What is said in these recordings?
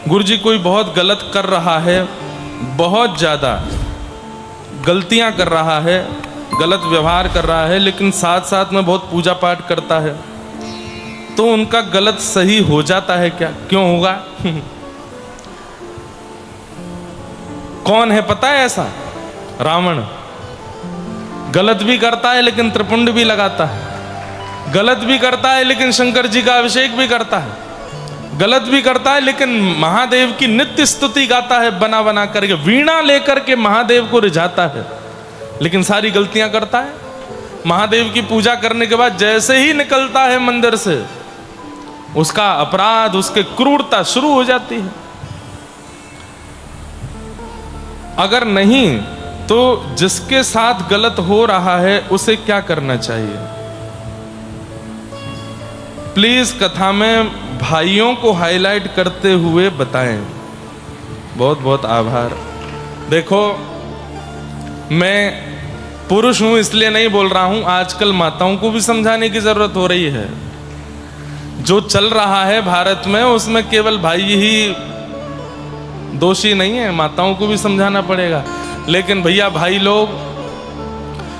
गुरुजी कोई बहुत गलत कर रहा है, बहुत ज़्यादा गलतियां कर रहा है, गलत व्यवहार कर रहा है, लेकिन साथ साथ में बहुत पूजा पाठ करता है, तो उनका गलत सही हो जाता है क्या? क्यों होगा? कौन है पता है ऐसा? रावण। गलत भी करता है लेकिन त्रिपुंड भी लगाता है, गलत भी करता है लेकिन शंकर जी का अभिषेक भी करता है, गलत भी करता है लेकिन महादेव की नित्य स्तुति गाता है, बना बना करके वीणा लेकर के महादेव को रिझाता है, लेकिन सारी गलतियां करता है। महादेव की पूजा करने के बाद जैसे ही निकलता है मंदिर से, उसका अपराध, उसके क्रूरता शुरू हो जाती है। अगर नहीं तो जिसके साथ गलत हो रहा है उसे क्या करना चाहिए? प्लीज कथा में भाइयों को हाईलाइट करते हुए बताएं। बहुत बहुत आभार। देखो, मैं पुरुष हूं इसलिए नहीं बोल रहा हूं, आजकल माताओं को भी समझाने की जरूरत हो रही है। जो चल रहा है भारत में उसमें केवल भाई ही दोषी नहीं है, माताओं को भी समझाना पड़ेगा। लेकिन भैया भाई लोग,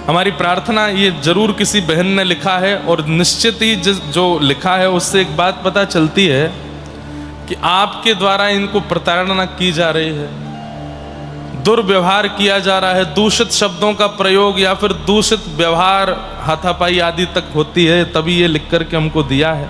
हमारी प्रार्थना, ये जरूर किसी बहन ने लिखा है और निश्चित ही जो लिखा है उससे एक बात पता चलती है कि आपके द्वारा इनको प्रताड़ना की जा रही है, दुर्व्यवहार किया जा रहा है, दूषित शब्दों का प्रयोग या फिर दूषित व्यवहार, हाथापाई आदि तक होती है, तभी ये लिख करके हमको दिया है।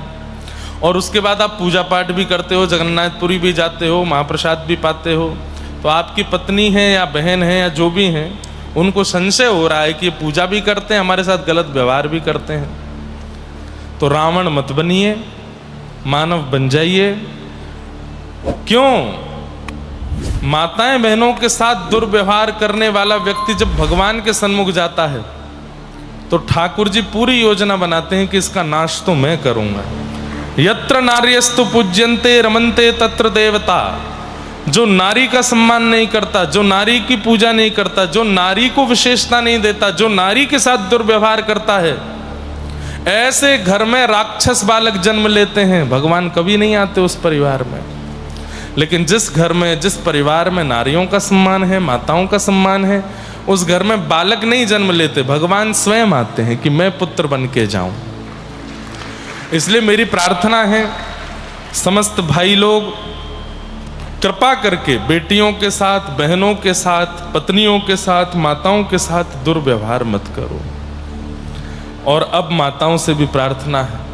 और उसके बाद आप पूजा पाठ भी करते हो, जगन्नाथपुरी भी जाते हो, महाप्रसाद भी पाते हो, तो आपकी पत्नी है या बहन है या जो भी हैं, उनको संशय हो रहा है कि ये पूजा भी करते हैं, हमारे साथ गलत व्यवहार भी करते हैं। तो रावण मत बनिए, मानव बन जाइए। क्यों? माताएं बहनों के साथ दुर्व्यवहार करने वाला व्यक्ति जब भगवान के सन्मुख जाता है तो ठाकुर जी पूरी योजना बनाते हैं कि इसका नाश तो मैं करूंगा। यत्र नार्यस्तु पूज्यन्ते रमन्ते तत्र देवता। जो नारी का सम्मान नहीं करता, जो नारी की पूजा नहीं करता, जो नारी को विशेषता नहीं देता, जो नारी के साथ दुर्व्यवहार करता है, ऐसे घर में राक्षस बालक जन्म लेते हैं। भगवान कभी नहीं आते उस परिवार में। लेकिन जिस घर में, जिस परिवार में नारियों का सम्मान है, माताओं का सम्मान है, उस घर में बालक नहीं जन्म लेते, भगवान स्वयं आते हैं कि मैं पुत्र बन के जाऊं। इसलिए मेरी प्रार्थना है, समस्त भाई लोग कृपा करके बेटियों के साथ, बहनों के साथ, पत्नियों के साथ, माताओं के साथ दुर्व्यवहार मत करो। और अब माताओं से भी प्रार्थना है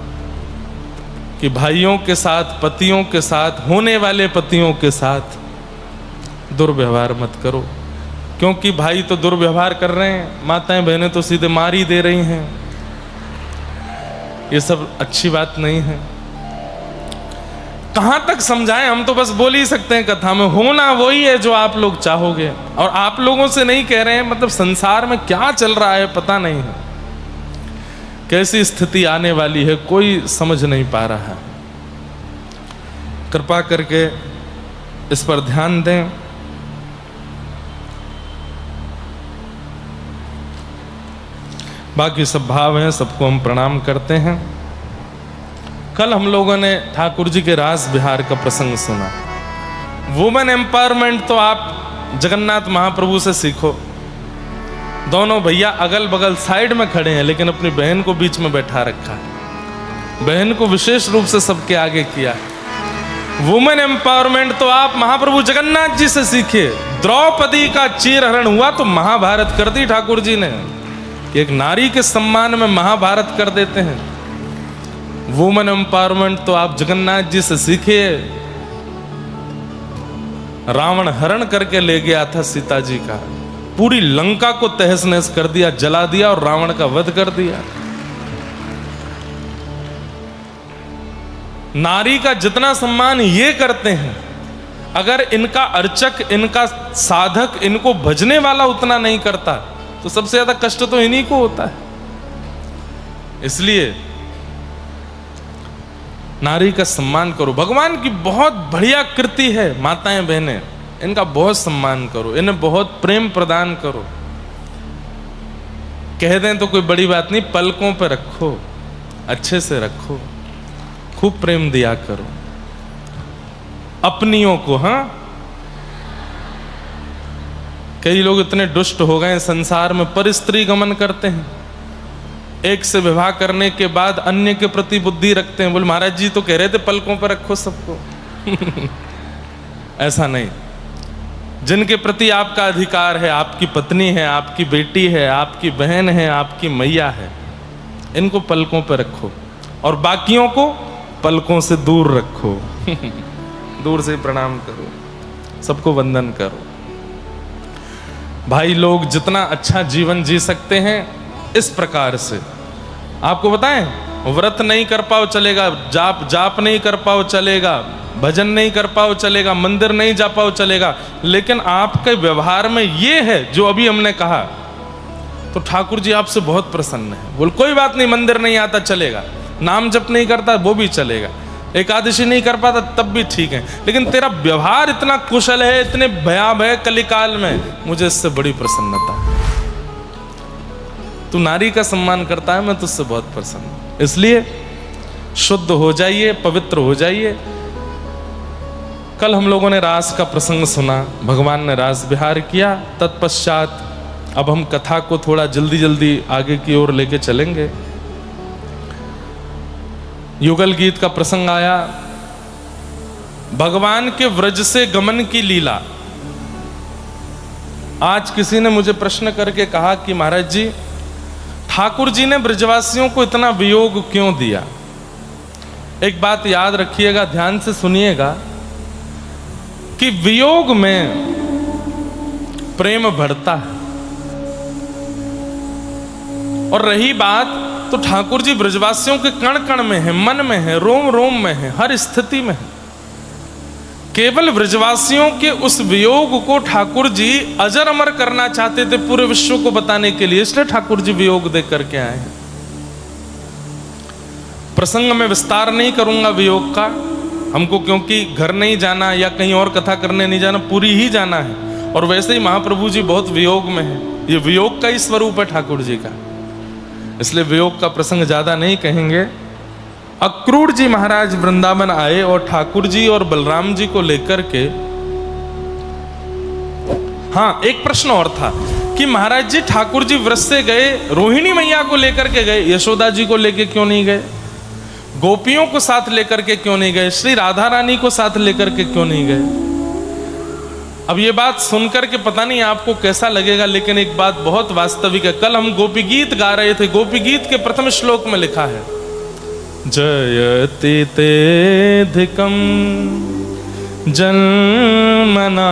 कि भाइयों के साथ, पतियों के साथ, होने वाले पतियों के साथ दुर्व्यवहार मत करो। क्योंकि भाई तो दुर्व्यवहार कर रहे हैं, माताएं बहनें तो सीधे मार ही दे रही हैं। ये सब अच्छी बात नहीं है। कहां तक समझाएं? हम तो बस बोल ही सकते हैं कथा में, होना वही है जो आप लोग चाहोगे। और आप लोगों से नहीं कह रहे हैं, मतलब संसार में क्या चल रहा है पता नहीं है, कैसी स्थिति आने वाली है कोई समझ नहीं पा रहा है। कृपा करके इस पर ध्यान दें। बाकी सब भाव हैं, सबको हम प्रणाम करते हैं। कल हम लोगों ने ठाकुर जी के रास बिहार का प्रसंग सुना। वुमेन एम्पावरमेंट तो आप जगन्नाथ महाप्रभु से सीखो। दोनों भैया अगल बगल साइड में खड़े हैं, लेकिन अपनी बहन को बीच में बैठा रखा है, बहन को विशेष रूप से सबके आगे किया। वुमेन एम्पावरमेंट तो आप महाप्रभु जगन्नाथ जी से सीखिए। द्रौपदी का चीरहरण हुआ तो महाभारत कर दी ठाकुर जी ने। एक नारी के सम्मान में महाभारत कर देते हैं। वुमेन एम्पावरमेंट तो आप जगन्नाथ जी से सीखिए। रावण हरण करके ले गया था सीता जी का, पूरी लंका को तहस नहस कर दिया, जला दिया और रावण का वध कर दिया। नारी का जितना सम्मान ये करते हैं, अगर इनका अर्चक, इनका साधक, इनको भजने वाला उतना नहीं करता तो सबसे ज्यादा कष्ट तो इन्हीं को होता है। इसलिए नारी का सम्मान करो। भगवान की बहुत बढ़िया कृति है माताएं बहनें, इनका बहुत सम्मान करो, इन्हें बहुत प्रेम प्रदान करो। कह दें तो कोई बड़ी बात नहीं, पलकों पे रखो, अच्छे से रखो, खूब प्रेम दिया करो। अपनियों को। हाँ, कई लोग इतने दुष्ट हो गए संसार में, पर स्त्री गमन करते हैं, एक से विवाह करने के बाद अन्य के प्रति बुद्धि रखते हैं। बोले महाराज जी तो कह रहे थे पलकों पर रखो सबको। ऐसा नहीं, जिनके प्रति आपका अधिकार है, आपकी पत्नी है, आपकी बेटी है, आपकी बहन है, आपकी मैया है, इनको पलकों पर रखो और बाकियों को पलकों से दूर रखो। दूर से प्रणाम करो, सबको वंदन करो। भाई लोग जितना अच्छा जीवन जी सकते हैं इस प्रकार से, आपको बताएं, व्रत नहीं कर पाओ चलेगा, जाप नहीं कर पाओ चलेगा, भजन नहीं कर पाओ चलेगा, मंदिर नहीं जा पाओ चलेगा, लेकिन आपके व्यवहार में ये है जो अभी हमने कहा, तो ठाकुर जी आपसे बहुत प्रसन्न है। बोल कोई बात नहीं, मंदिर नहीं आता चलेगा, नाम जप नहीं करता वो भी चलेगा, एकादशी नहीं कर पाता तब भी ठीक है, लेकिन तेरा व्यवहार इतना कुशल है, इतने भयावह है कलिकाल में, मुझे इससे बड़ी प्रसन्नता है। तू नारी का सम्मान करता है, मैं तुझसे बहुत प्रसन्न हूं। इसलिए शुद्ध हो जाइए, पवित्र हो जाइए। कल हम लोगों ने रास का प्रसंग सुना, भगवान ने रास विहार किया, तत्पश्चात अब हम कथा को थोड़ा जल्दी जल्दी आगे की ओर लेके चलेंगे। युगल गीत का प्रसंग आया, भगवान के व्रज से गमन की लीला। आज किसी ने मुझे प्रश्न करके कहा कि महाराज जी, ठाकुर जी ने ब्रजवासियों को इतना वियोग क्यों दिया? एक बात याद रखिएगा, ध्यान से सुनिएगा कि वियोग में प्रेम बढ़ता है। और रही बात, तो ठाकुर जी ब्रजवासियों के कण कण में है, मन में है, रोम रोम में है, हर स्थिति में है। केवल ब्रजवासियों के उस वियोग को ठाकुर जी अजर अमर करना चाहते थे, पूरे विश्व को बताने के लिए, इसलिए ठाकुर जी वियोग दे करके आए हैं। प्रसंग में विस्तार नहीं करूंगा वियोग का, हमको क्योंकि घर नहीं जाना या कहीं और कथा करने नहीं जाना, पूरी ही जाना है। और वैसे ही महाप्रभु जी बहुत वियोग में है, ये वियोग का ही स्वरूप है ठाकुर जी का, इसलिए वियोग का प्रसंग ज्यादा नहीं कहेंगे। अक्रूर जी महाराज वृंदावन आए और ठाकुर जी और बलराम जी को लेकर के, हाँ एक प्रश्न और था कि महाराज जी ठाकुर जी व्रत से गए, रोहिणी मैया को लेकर के गए, यशोदा जी को लेकर क्यों नहीं गए? गोपियों को साथ लेकर के क्यों नहीं गए? श्री राधा रानी को साथ लेकर के क्यों नहीं गए? अब ये बात सुनकर के पता नहीं आपको कैसा लगेगा, लेकिन एक बात बहुत वास्तविक है। कल हम गोपी गीत गा रहे थे, गोपी गीत के प्रथम श्लोक में लिखा है, जयति तेधिकम जन्मना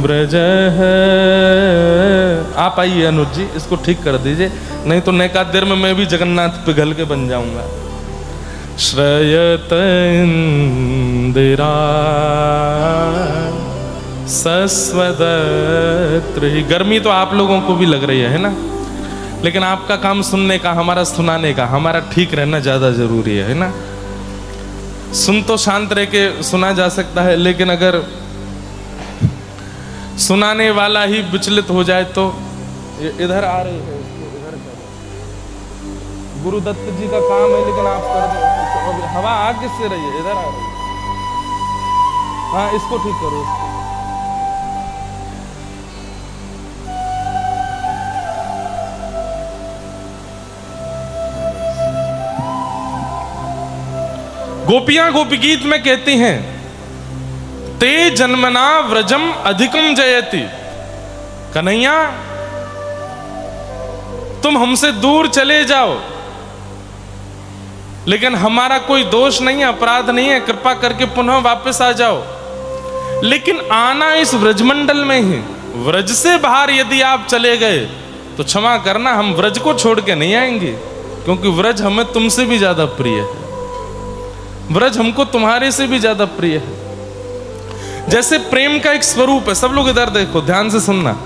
व्रजः। आप आइए अनुज जी, इसको ठीक कर दीजिए, नहीं तो नैका देर में मैं भी जगन्नाथ पिघल के बन जाऊंगा। श्रयत इंदिरा सस्वदत्र ही। गर्मी तो आप लोगों को भी लग रही है ना, लेकिन आपका काम सुनने का, हमारा सुनाने का, हमारा ठीक रहना ज्यादा जरूरी है ना। सुन तो शांत रह के सुना जा सकता है, लेकिन अगर सुनाने वाला ही विचलित हो जाए तो। इधर आ रही है, इधर करो, गुरुदत्त जी का काम है, लेकिन आप कर दो। हवा आ किससे रही है? इधर आ रही है, हाँ इसको ठीक करो, इसको। गोपियां गोपी गीत में कहती हैं, ते जन्मना व्रजम अधिकम जयति। कन्हैया तुम हमसे दूर चले जाओ, लेकिन हमारा कोई दोष नहीं है, अपराध नहीं है, कृपा करके पुनः वापस आ जाओ। लेकिन आना इस व्रजमंडल में ही, व्रज से बाहर यदि आप चले गए तो क्षमा करना, हम व्रज को छोड़ के नहीं आएंगे, क्योंकि व्रज हमें तुमसे भी ज्यादा प्रिय है, व्रज हमको तुम्हारे से भी ज्यादा प्रिय है। जैसे प्रेम का एक स्वरूप है, सब लोग इधर देखो, ध्यान से सुनना।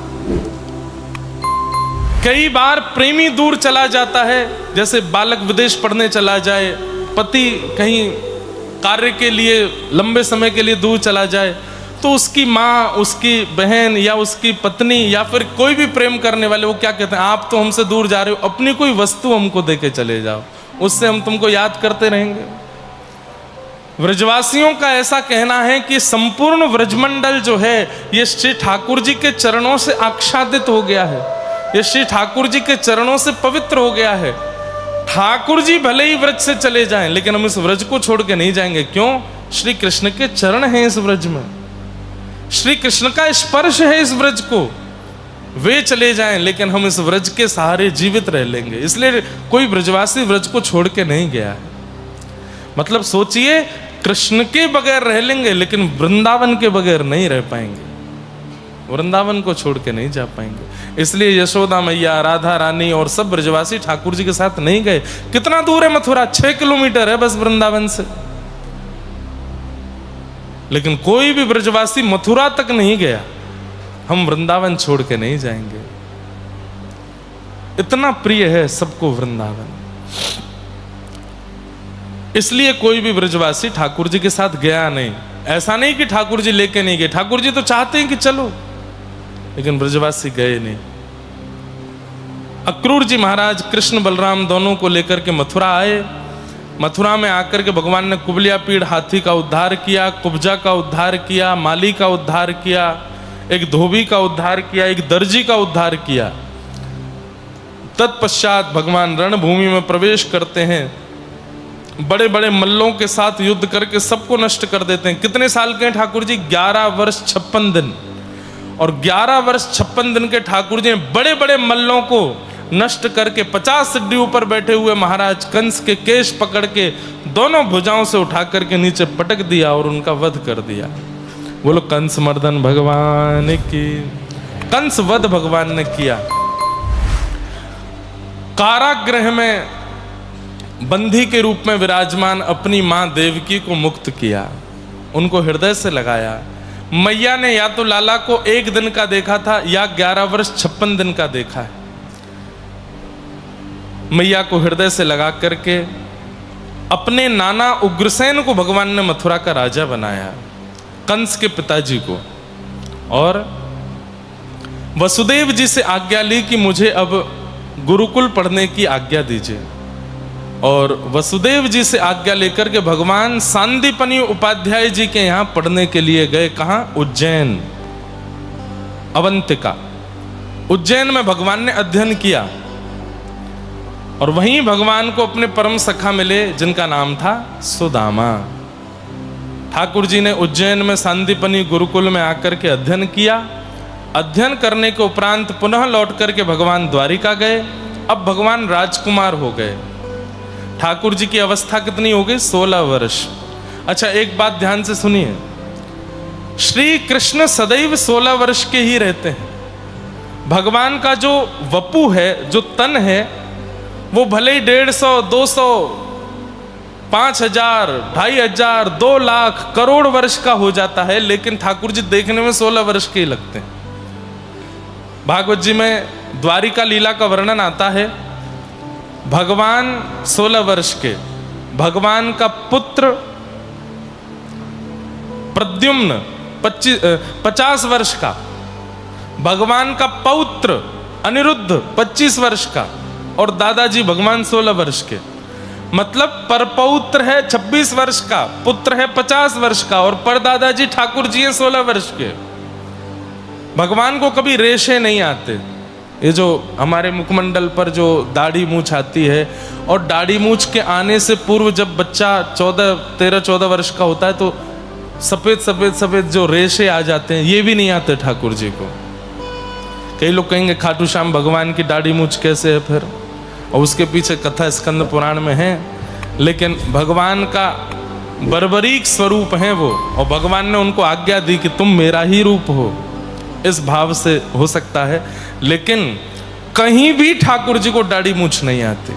कई बार प्रेमी दूर चला जाता है, जैसे बालक विदेश पढ़ने चला जाए, पति कहीं कार्य के लिए लंबे समय के लिए दूर चला जाए, तो उसकी माँ, उसकी बहन या उसकी पत्नी या फिर कोई भी प्रेम करने वाले, वो क्या कहते हैं, आप तो हमसे दूर जा रहे हो, अपनी कोई वस्तु हमको दे के चले जाओ, उससे हम तुमको याद करते रहेंगे। व्रजवासियों का ऐसा कहना है कि संपूर्ण व्रजमंडल जो है ये श्री ठाकुर जी के चरणों से आच्छादित हो गया है, ये श्री ठाकुर जी के चरणों से पवित्र हो गया है। ठाकुर जी भले ही व्रज से चले जाएं, लेकिन हम इस व्रज को छोड़ के नहीं जाएंगे। क्यों? श्री कृष्ण के चरण हैं इस व्रज में, श्री कृष्ण का स्पर्श है इस व्रज को। वे चले जाएं लेकिन हम इस व्रज के सहारे जीवित रह लेंगे। इसलिए कोई व्रजवासी व्रज को छोड़ के नहीं गया है। मतलब सोचिए, कृष्ण के बगैर रह लेंगे लेकिन वृंदावन के बगैर नहीं रह पाएंगे, वृंदावन को छोड़ के नहीं जा पाएंगे। इसलिए यशोदा मैया, राधा रानी और सब ब्रजवासी ठाकुर जी के साथ नहीं गए। कितना दूर है मथुरा? 6 किलोमीटर है बस वृंदावन से। लेकिन कोई भी ब्रजवासी मथुरा तक नहीं गया। हम वृंदावन छोड़ के नहीं जाएंगे, इतना प्रिय है सबको वृंदावन। इसलिए कोई भी ब्रजवासी ठाकुर जी के साथ गया नहीं। ऐसा नहीं कि ठाकुर जी लेके नहीं गए, ठाकुर जी तो चाहते हैं कि चलो, लेकिन ब्रजवासी गए नहीं। अक्रूर जी महाराज कृष्ण बलराम दोनों को लेकर के मथुरा आए। मथुरा में आकर के भगवान ने कुबलिया पीड़ हाथी का उद्धार किया, कुब्जा का उद्धार किया, माली का उद्धार किया, एक धोबी का उद्धार किया, एक दर्जी का उद्धार किया। तत्पश्चात भगवान रणभूमि में प्रवेश करते हैं, बड़े बड़े मल्लों के साथ युद्ध करके सबको नष्ट कर देते हैं। कितने साल के हैं ठाकुर जी? 11 वर्ष 56 दिन। और 11 वर्ष 56 दिन के ठाकुर जी ने बड़े बड़े मल्लों को नष्ट करके 50 सिड्डी ऊपर बैठे हुए महाराज कंस के केश पकड़ के दोनों भुजाओं से उठा करके नीचे पटक दिया और उनका वध कर दिया। बोलो कंस मर्दन भगवान की। कंस वध भगवान ने किया। कारागृह में बंदी के रूप में विराजमान अपनी मां देवकी को मुक्त किया, उनको हृदय से लगाया। मैया ने या तो लाला को 1 दिन का देखा था या 11 वर्ष 56 दिन का देखा है। मैया को हृदय से लगा करके अपने नाना उग्रसेन को भगवान ने मथुरा का राजा बनाया, कंस के पिताजी को। और वसुदेव जी से आज्ञा ली कि मुझे अब गुरुकुल पढ़ने की आज्ञा दीजिए। और वसुदेव जी से आज्ञा लेकर के भगवान सांदीपनि उपाध्याय जी के यहां पढ़ने के लिए गए। कहां? उज्जैन, अवंतिका। उज्जैन में भगवान ने अध्ययन किया और वहीं भगवान को अपने परम सखा मिले जिनका नाम था सुदामा। ठाकुर जी ने उज्जैन में सांदीपनि गुरुकुल में आकर के अध्ययन किया। अध्ययन करने के उपरांत पुनः लौट करके भगवान द्वारिका गए। अब भगवान राजकुमार हो गए। ठाकुर जी की अवस्था कितनी हो गई? 16 वर्ष। अच्छा, एक बात ध्यान से सुनिए, श्री कृष्ण सदैव 16 वर्ष के ही रहते हैं। भगवान का जो वपु है, जो तन है, वो भले ही 150, 200, 5000, 2500, 2 लाख, करोड़ वर्ष का हो जाता है, लेकिन ठाकुर जी देखने में 16 वर्ष के ही लगते हैं। भागवत जी में द्वारिका लीला का वर्णन आता है। भगवान 16 वर्ष के, भगवान का पुत्र प्रद्युम्न 50 वर्ष का, भगवान का पौत्र अनिरुद्ध 25 वर्ष का, और दादाजी भगवान 16 वर्ष के। मतलब परपौत्र है 26 वर्ष का, पुत्र है 50 वर्ष का, और परदादाजी ठाकुर जी हैं 16 वर्ष के। भगवान को कभी रेशे नहीं आते। ये जो हमारे मुखमंडल पर जो दाढ़ी मूछ आती है, और दाढ़ी मूछ के आने से पूर्व जब बच्चा 13-14 वर्ष का होता है तो सफेद सफेद सफेद जो रेशे आ जाते हैं, ये भी नहीं आते ठाकुर जी को। कई लोग कहेंगे खाटू श्याम भगवान की दाढ़ी मूछ कैसे है फिर, और उसके पीछे कथा स्कंद पुराण में है। लेकिन भगवान का बर्बरीक स्वरूप है वो, और भगवान ने उनको आज्ञा दी कि तुम मेरा ही रूप हो, इस भाव से हो सकता है। लेकिन कहीं भी ठाकुर जी को दाढ़ी मूछ नहीं आती।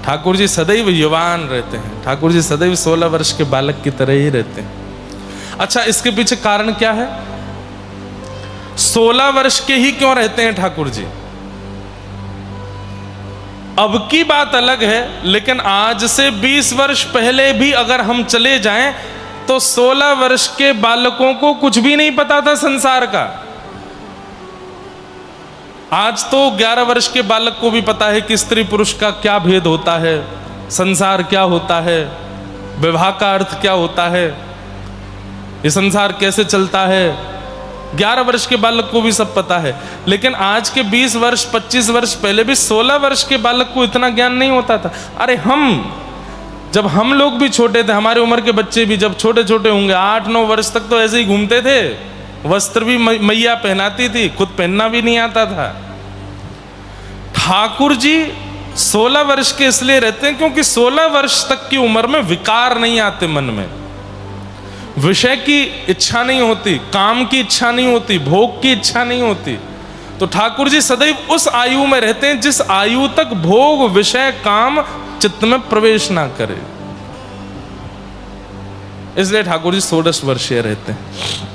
ठाकुर जी सदैव युवान रहते हैं, ठाकुर जी सदैव 16 वर्ष के बालक की तरह ही रहते हैं। अच्छा, इसके पीछे कारण क्या है? 16 वर्ष के ही क्यों रहते हैं ठाकुर जी? अब की बात अलग है, लेकिन आज से 20 वर्ष पहले भी अगर हम चले जाएं तो 16 वर्ष के बालकों को कुछ भी नहीं पता था संसार का। आज तो 11 वर्ष के बालक को भी पता है कि स्त्री पुरुष का क्या भेद होता है, संसार क्या होता है, विवाह का अर्थ क्या होता है, ये संसार कैसे चलता है। 11 वर्ष के बालक को भी सब पता है, लेकिन आज के 20 वर्ष 25 वर्ष पहले भी 16 वर्ष के बालक को इतना ज्ञान नहीं होता था। अरे जब हम लोग भी छोटे थे, हमारे उम्र के बच्चे भी जब छोटे छोटे होंगे, 8-9 वर्ष तक तो ऐसे ही घूमते थे, वस्त्र भी मैया पहनाती थी, खुद पहनना भी नहीं आता था। ठाकुर जी 16 वर्ष के इसलिए रहते हैं क्योंकि 16 वर्ष तक की उम्र में विकार नहीं आते, मन में विषय की इच्छा नहीं होती, काम की इच्छा नहीं होती, भोग की इच्छा नहीं होती। तो ठाकुर जी सदैव उस आयु में रहते हैं जिस आयु तक भोग, विषय, काम चित्त में प्रवेश ना करे, इसलिए ठाकुर जी 16 वर्षीय रहते हैं।